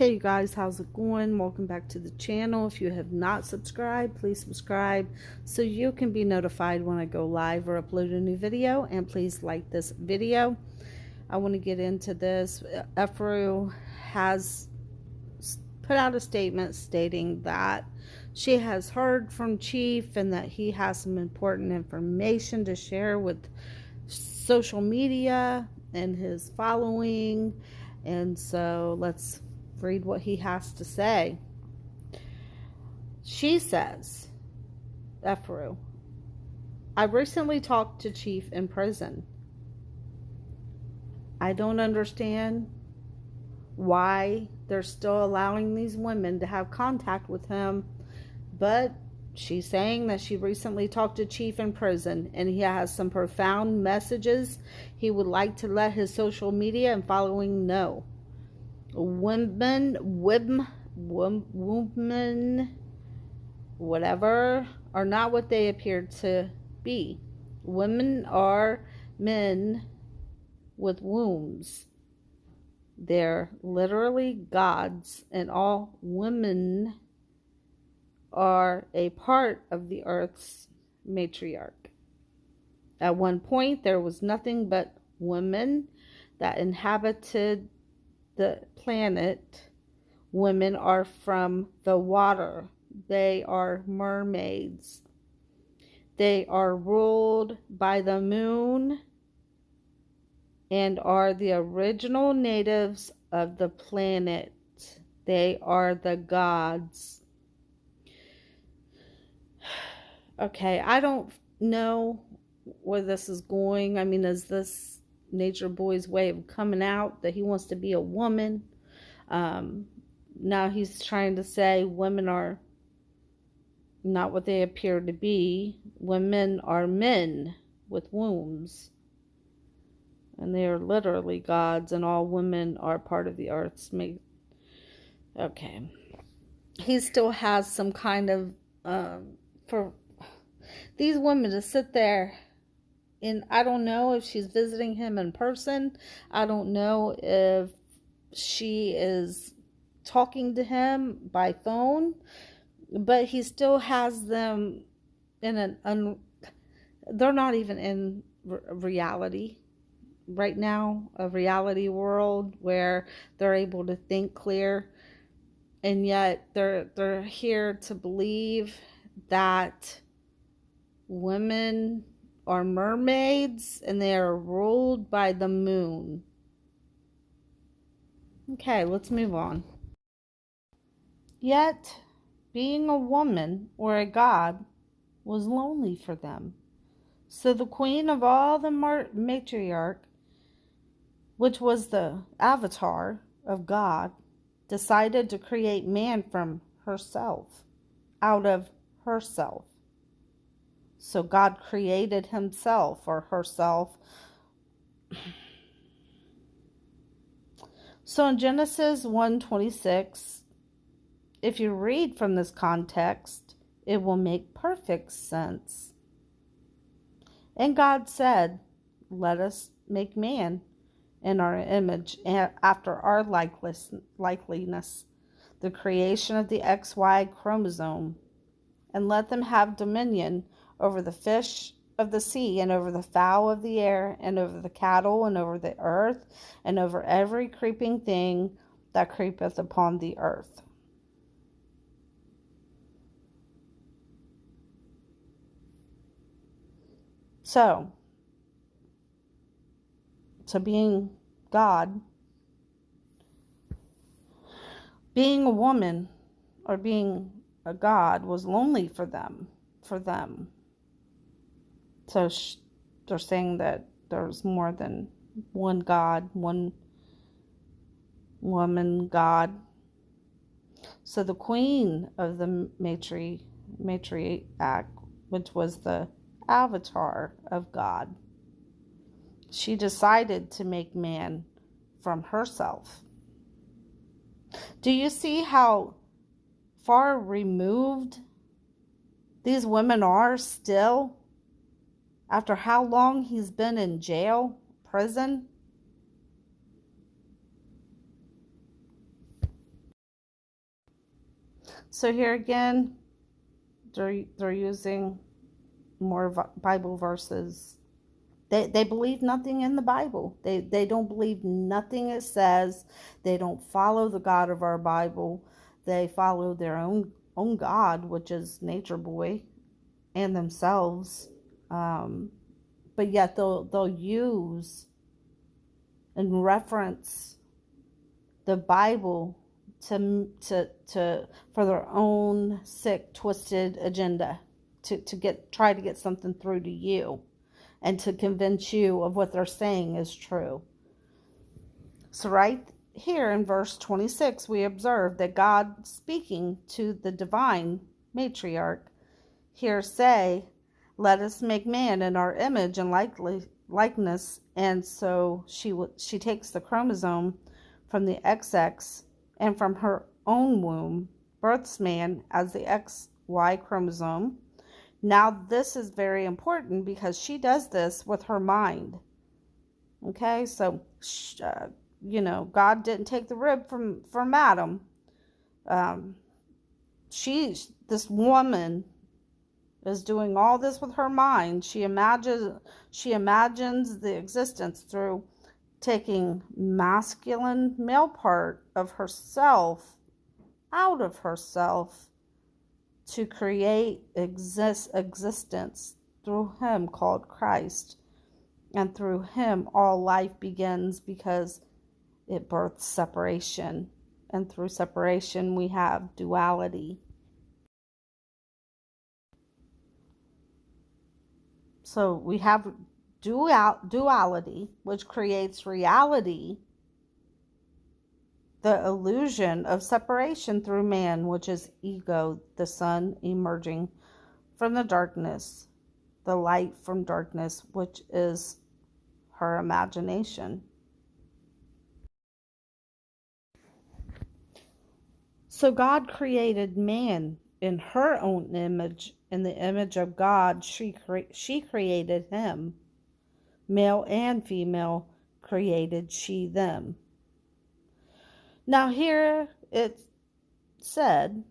Hey you guys, how's it going? Welcome back to the channel. If you have not subscribed, please subscribe so you can be notified when I go live or upload a new video. And please like this video. I want to get into this. Efuru has put out a statement stating that she has heard from Chief and that he has some important information to share with social media and his following. And so let's read what he has to say. She says, Efuru, I recently talked to Chief in prison. I don't understand why they're still allowing these women to have contact with him, but she's saying that she recently talked to Chief in prison and he has some profound messages he would like to let his social media and following know. Women, whatever, are not what they appear to be. Women are men with wombs. They're literally gods, and all women are a part of the earth's matriarch. At one point, there was nothing but women that inhabited the planet. Women are from the water. They are mermaids. They are ruled by the moon and are the original natives of the planet. They are the gods. Okay, I don't know where this is going. I mean, is this Nature Boy's way of coming out that he wants to be a woman? Now he's trying to say women are not what they appear to be. Women are men with wombs. And they are literally gods, and all women are part of the earth's Okay. He still has some kind of, for these women to sit there, and I don't know if she's visiting him in person. I don't know if she is talking to him by phone, but he still has them in they're not even in reality right now, a reality world where they're able to think clear, and yet they're here to believe that women are mermaids and they are ruled by the moon. Okay, let's move on. Yet, being a woman or a god was lonely for them. So the queen of all the matriarch, which was the avatar of God, decided to create man from herself, out of herself. So God created himself or herself. So in Genesis 1:26, if you read from this context, it will make perfect sense. And God said, let us make man in our image, after our likeness, the creation of the XY chromosome, and let them have dominion over the fish of the sea, and over the fowl of the air, and over the cattle, and over the earth, and over every creeping thing that creepeth upon the earth. So being God, being a woman or being a god was lonely for them. So they're saying that there's more than one God, one woman God. So the queen of the matriarch, which was the avatar of God, she decided to make man from herself. Do you see how far removed these women are still after how long he's been in jail, prison? So here again, they're using more Bible verses. They believe nothing in the Bible. They don't believe nothing it says. They don't follow the God of our Bible. They follow their own God, which is Nature Boy, and themselves. But yet they'll use and reference the Bible to for their own sick, twisted agenda, to try to get something through to you, and to convince you of what they're saying is true. So right here in verse 26, we observe that God, speaking to the divine matriarch, here say, "Let us make man in our image and likeness." And so she takes the chromosome from the XX, and from her own womb births man as the XY chromosome. Now this is very important because she does this with her mind. Okay, so God didn't take the rib from Adam. This woman is doing all this with her mind. She imagines the existence through taking masculine male part of herself out of herself to create existence through him called Christ. And through him all life begins, because it births separation. And through separation we have duality. So we have duality, which creates reality, the illusion of separation through man, which is ego, the sun emerging from the darkness, the light from darkness, which is her imagination. So God created man in her own image. In the image of God, she created him. Male and female created she them. Now here it said,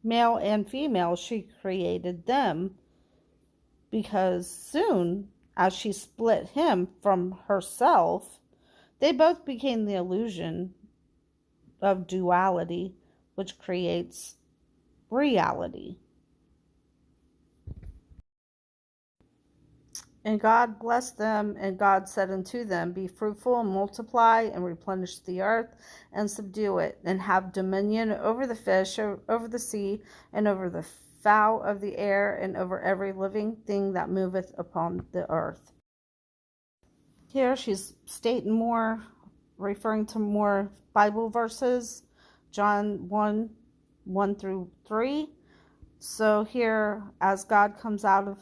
male and female she created them, because soon as she split him from herself, they both became the illusion of duality, which creates reality. And God blessed them, and God said unto them, Be fruitful and multiply, and replenish the earth, and subdue it, and have dominion over the fish, over the sea, and over the fowl of the air, and over every living thing that moveth upon the earth. Here she's stating more, referring to more Bible verses, John 1 through 3. So here, as God comes out of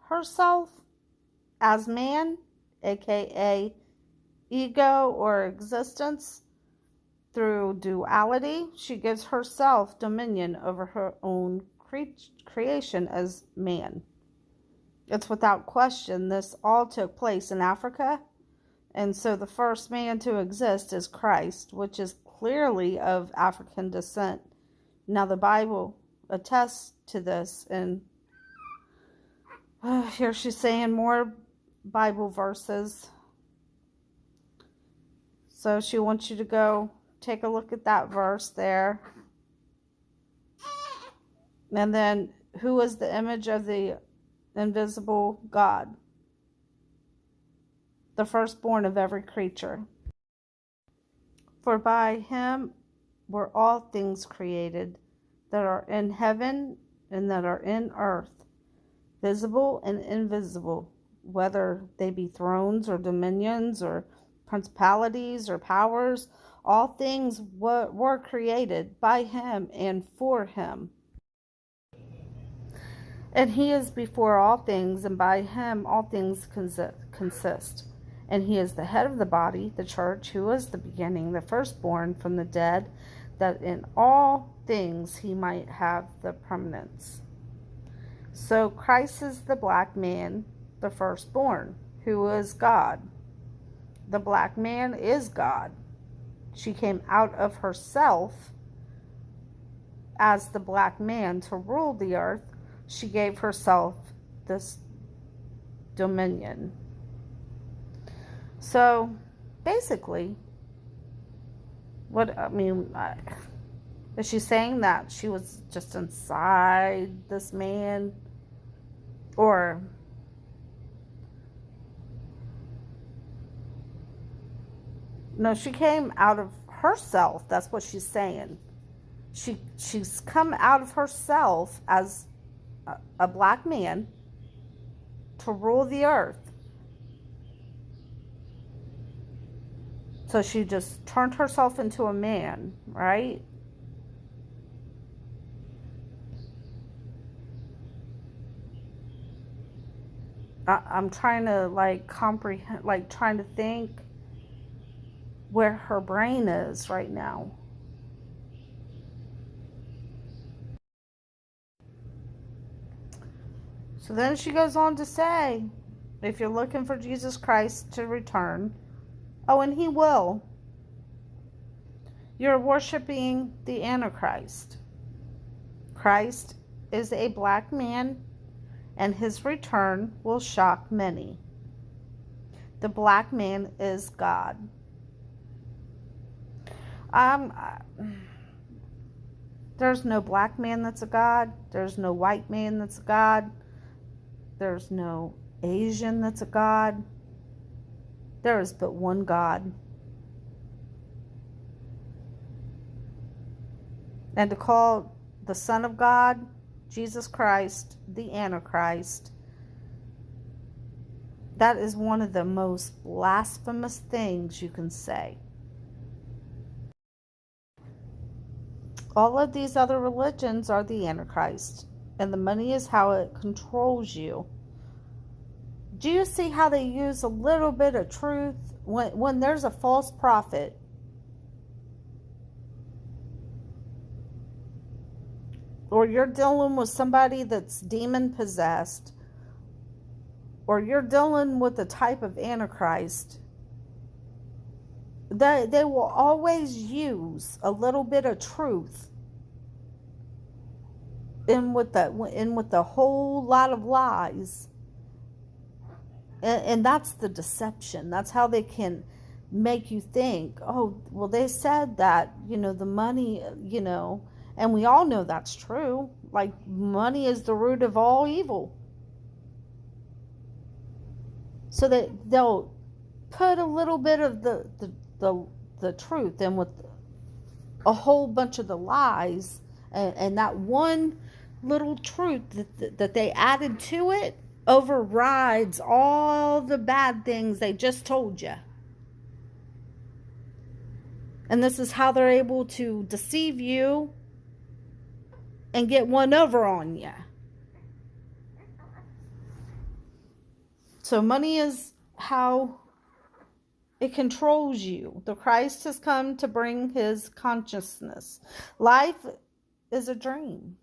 herself as man, aka ego or existence, through duality, she gives herself dominion over her own creation as man. It's without question this all took place in Africa, and so the first man to exist is Christ, which is clearly of African descent. Now the Bible attests to this, and here she's saying more Bible verses. So she wants you to go take a look at that verse there. And then, who is the image of the invisible God? The firstborn of every creature. For by him were all things created, that are in heaven and that are in earth, visible and invisible, whether they be thrones or dominions or principalities or powers. All things were created by him and for him. And he is before all things, and by him all things consist. And he is the head of the body, the church, who is the beginning, the firstborn from the dead, that in all things he might have the preeminence. So Christ is the black man, the firstborn, who is God. The black man is God. She came out of herself as the black man to rule the earth, she gave herself this dominion. So basically, is she saying that she was just inside this man? Or no, she came out of herself. That's what she's saying. She's come out of herself as a black man to rule the earth. So she just turned herself into a man, right? I'm trying to comprehend, trying to think where her brain is right now. So then she goes on to say, if you're looking for Jesus Christ to return, oh, and he will, you're worshiping the Antichrist. Christ is a black man, and his return will shock many. The black man is God. There's no black man that's a God. There's no white man that's a God. There's no Asian that's a God. There is but one God. And to call the Son of God, Jesus Christ, the Antichrist, that is one of the most blasphemous things you can say. All of these other religions are the Antichrist, and the money is how it controls you. Do you see how they use a little bit of truth when there's a false prophet? Or you're dealing with somebody that's demon possessed, or you're dealing with the type of Antichrist, they will always use a little bit of truth in with the whole lot of lies. And that's the deception. That's how they can make you think, oh, well, they said that, the money, and we all know that's true. Like, money is the root of all evil. So that they'll put a little bit of the truth in with a whole bunch of the lies, and that one little truth that they added to it overrides all the bad things they just told you. And this is how they're able to deceive you and get one over on you. So money is how it controls you. The Christ has come to bring his consciousness. Life is a dream.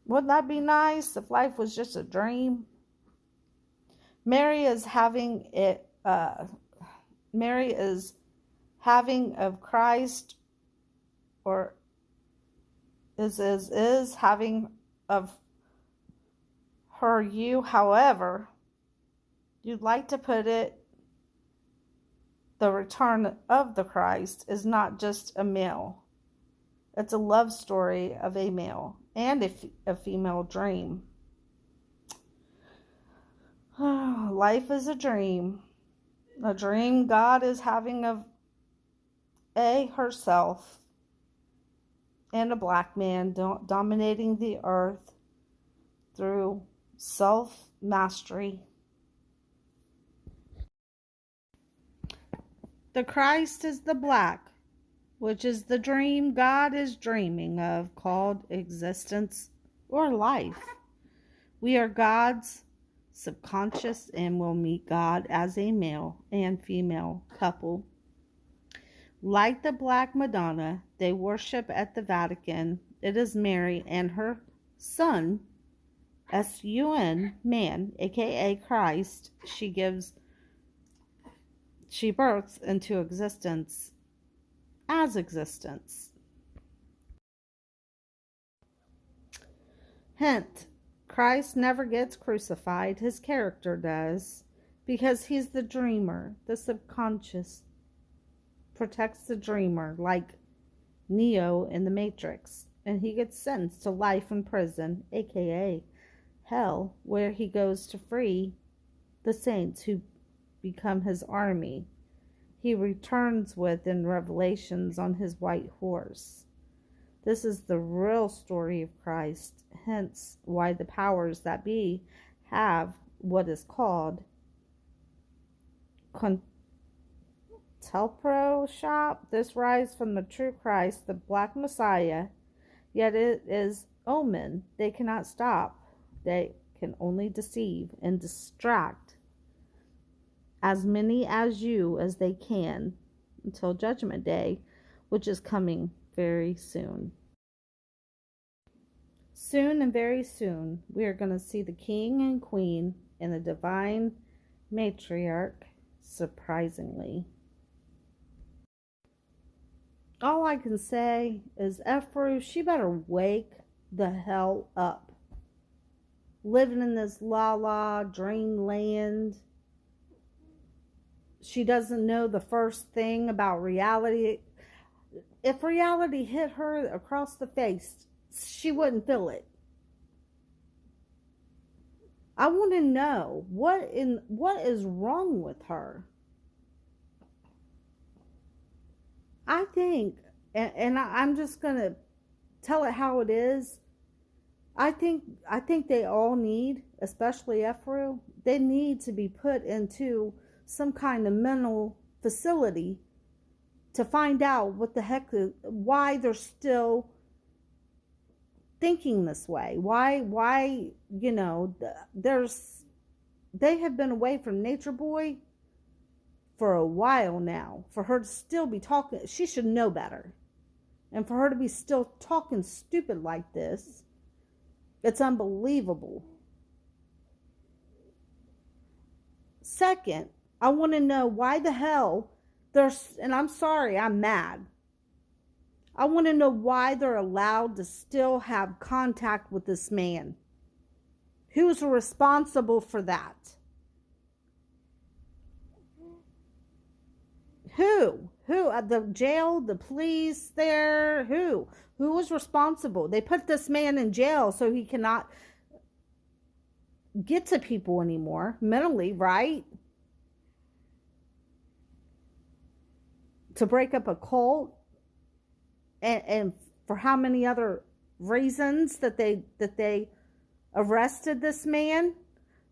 Wouldn't that be nice if life was just a dream? Mary is having of Christ, or is having of her you. However you'd like to put it, the return of the Christ is not just a male. It's a love story of a male and a female dream. Life is a dream God is having of herself and a black man dominating the earth through self-mastery. The Christ is the black, which is the dream God is dreaming of, called existence or life. We are God's subconscious and will meet God as a male and female couple. Like the Black Madonna they worship at the Vatican, it is Mary and her son, S-U-N, man, aka Christ, she births into existence. as existence. Hint, Christ never gets crucified, his character does, because he's the dreamer. The subconscious protects the dreamer, like Neo in the Matrix, and he gets sentenced to life in prison, aka hell, where he goes to free the saints who become his army. He returns with in Revelations on his white horse. This is the real story of Christ, hence why the powers that be have what is called Telpro shop. This rise from the true Christ, the black Messiah, yet it is omen. They cannot stop. They can only deceive and distract as many as you as they can until Judgment Day, which is coming very soon. Soon and very soon, we are going to see the king and queen and the divine matriarch, surprisingly. All I can say is Efuru, she better wake the hell up. Living in this la-la dreamland. She doesn't know the first thing about reality. If reality hit her across the face, she wouldn't feel it. I want to know what is wrong with her. I think, and I'm just gonna tell it how it is. I think they all need, especially Efru, they need to be put into some kind of mental facility to find out what the heck, why they're still thinking this way. Why, they have been away from Nature Boy for a while now. For her to still be talking, she should know better. And for her to be still talking stupid like this, it's unbelievable. Second, I want to know why the hell and I'm sorry, I'm mad. I want to know why they're allowed to still have contact with this man. Who's responsible for that? Who? At the jail, the police there? Who was responsible? They put this man in jail so he cannot get to people anymore mentally, right? To break up a cult, and for how many other reasons that they arrested this man,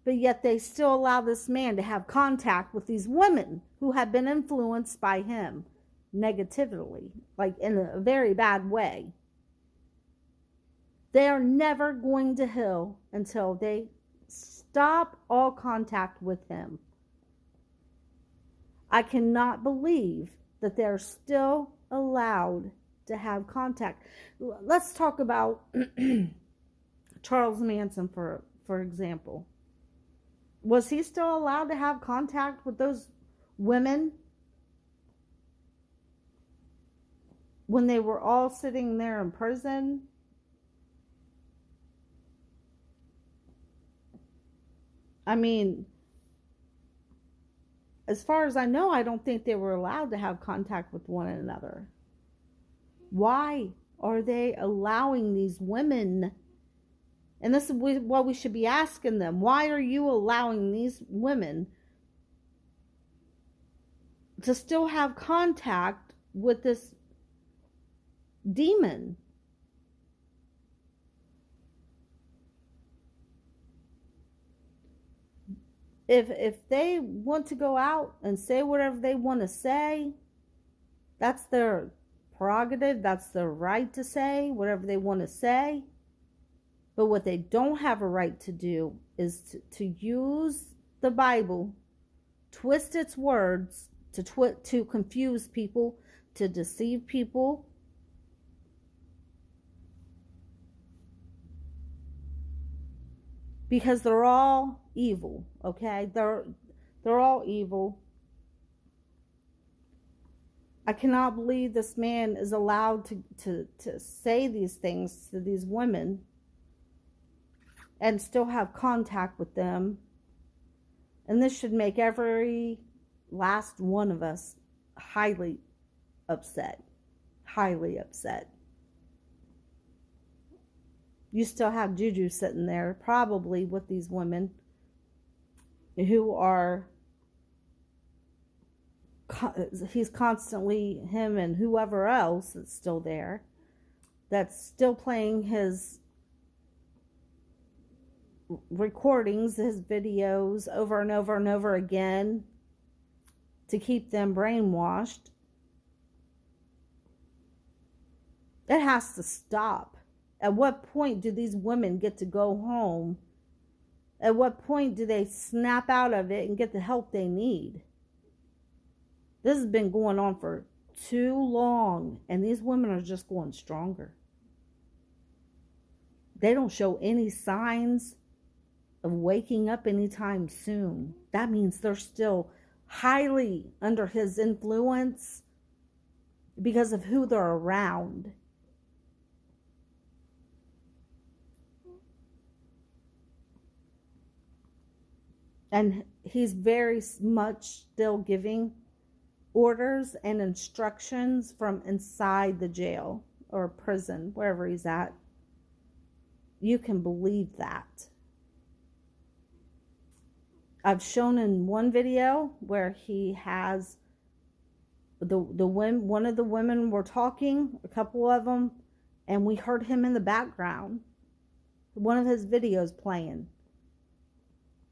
but yet they still allow this man to have contact with these women who have been influenced by him negatively, like in a very bad way. They are never going to heal until they stop all contact with him. I cannot believe that they're still allowed to have contact. Let's talk about Charles Manson, for example. Was he still allowed to have contact with those women when they were all sitting there in prison? I mean, as far as I know, I don't think they were allowed to have contact with one another. Why are they allowing these women? And this is what we should be asking them. Why are you allowing these women to still have contact with this demon? If they want to go out and say whatever they want to say, that's their prerogative. That's their right to say whatever they want to say. But what they don't have a right to do is to use the Bible, twist its words to confuse people, to deceive people. Because they're all evil, okay? They're all evil. I cannot believe this man is allowed to say these things to these women and still have contact with them. And this should make every last one of us highly upset. Highly upset. You still have Juju sitting there, probably with these women who are, he's constantly, him and whoever else that's still there, that's still playing his recordings, his videos over and over and over again to keep them brainwashed. It has to stop. At what point do these women get to go home? At what point do they snap out of it and get the help they need? This has been going on for too long, and these women are just going stronger. They don't show any signs of waking up anytime soon. That means they're still highly under his influence because of who they're around. And he's very much still giving orders and instructions from inside the jail or prison, wherever he's at. You can believe that. I've shown in one video where he has one of the women were talking, a couple of them, and we heard him in the background. One of his videos playing.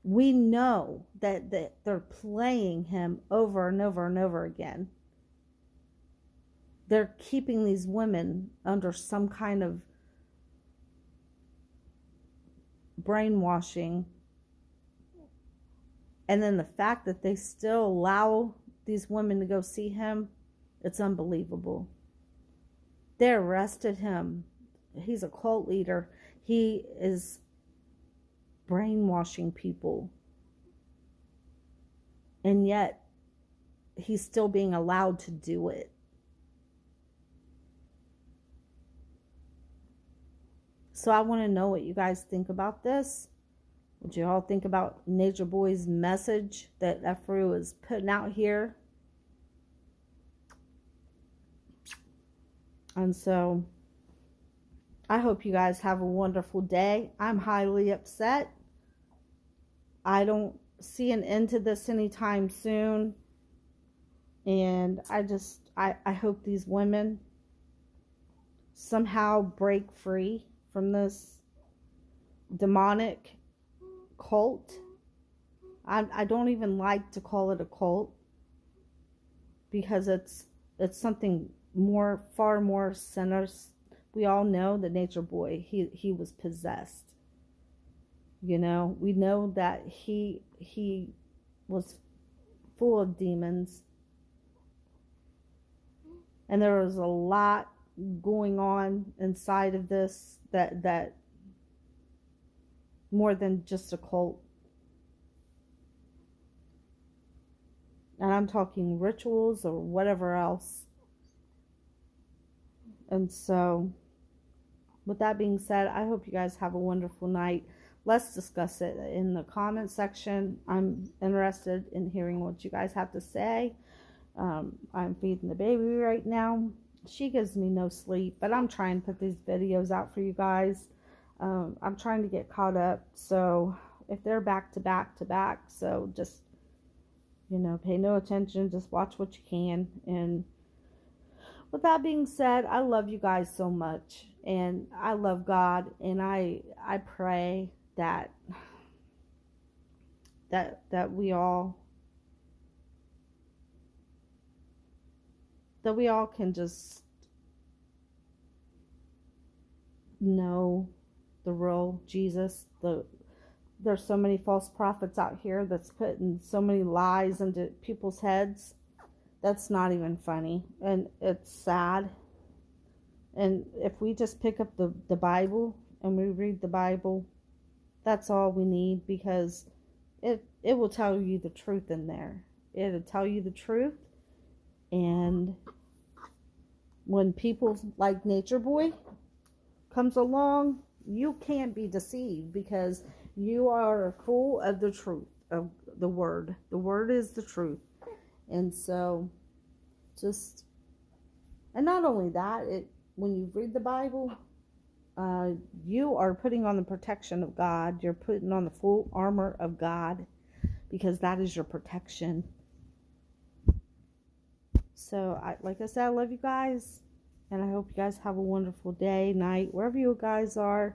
We know that they're playing him over and over and over again. They're keeping these women under some kind of brainwashing. And then the fact that they still allow these women to go see him, it's unbelievable. They arrested him. He's a cult leader. He is brainwashing people. And yet, he's still being allowed to do it. So I want to know what you guys think about this. What you all think about Nature Boy's message that Efuru is putting out here. And so, I hope you guys have a wonderful day. I'm highly upset. I don't see an end to this anytime soon. And I hope these women somehow break free from this demonic cult. I don't even like to call it a cult because it's something more, far more sinister. We all know that Nature Boy, he was possessed. You know, we know that he was full of demons. And there was a lot going on inside of this that more than just a cult. And I'm talking rituals or whatever else. And so, with that being said, I hope you guys have a wonderful night. Let's discuss it in the comment section. I'm interested in hearing what you guys have to say. I'm feeding the baby right now. She gives me no sleep, but I'm trying to put these videos out for you guys. I'm trying to get caught up. So if they're back to back to back, so just, pay no attention. Just watch what you can. And with that being said, I love you guys so much, and I love God, and I pray that we all can just know the real Jesus. There's so many false prophets out here that's putting so many lies into people's heads. That's not even funny, and it's sad. And if we just pick up the Bible and we read the Bible, that's all we need, because it will tell you the truth in there. It'll tell you the truth, and when people like Nature Boy comes along, you can't be deceived because you are full of the truth of the word. The word is the truth. And so just, and not only that, when you read the Bible, you are putting on the protection of God. You're putting on the full armor of God because that is your protection. So, like I said, I love you guys. And I hope you guys have a wonderful day, night, wherever you guys are.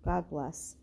God bless.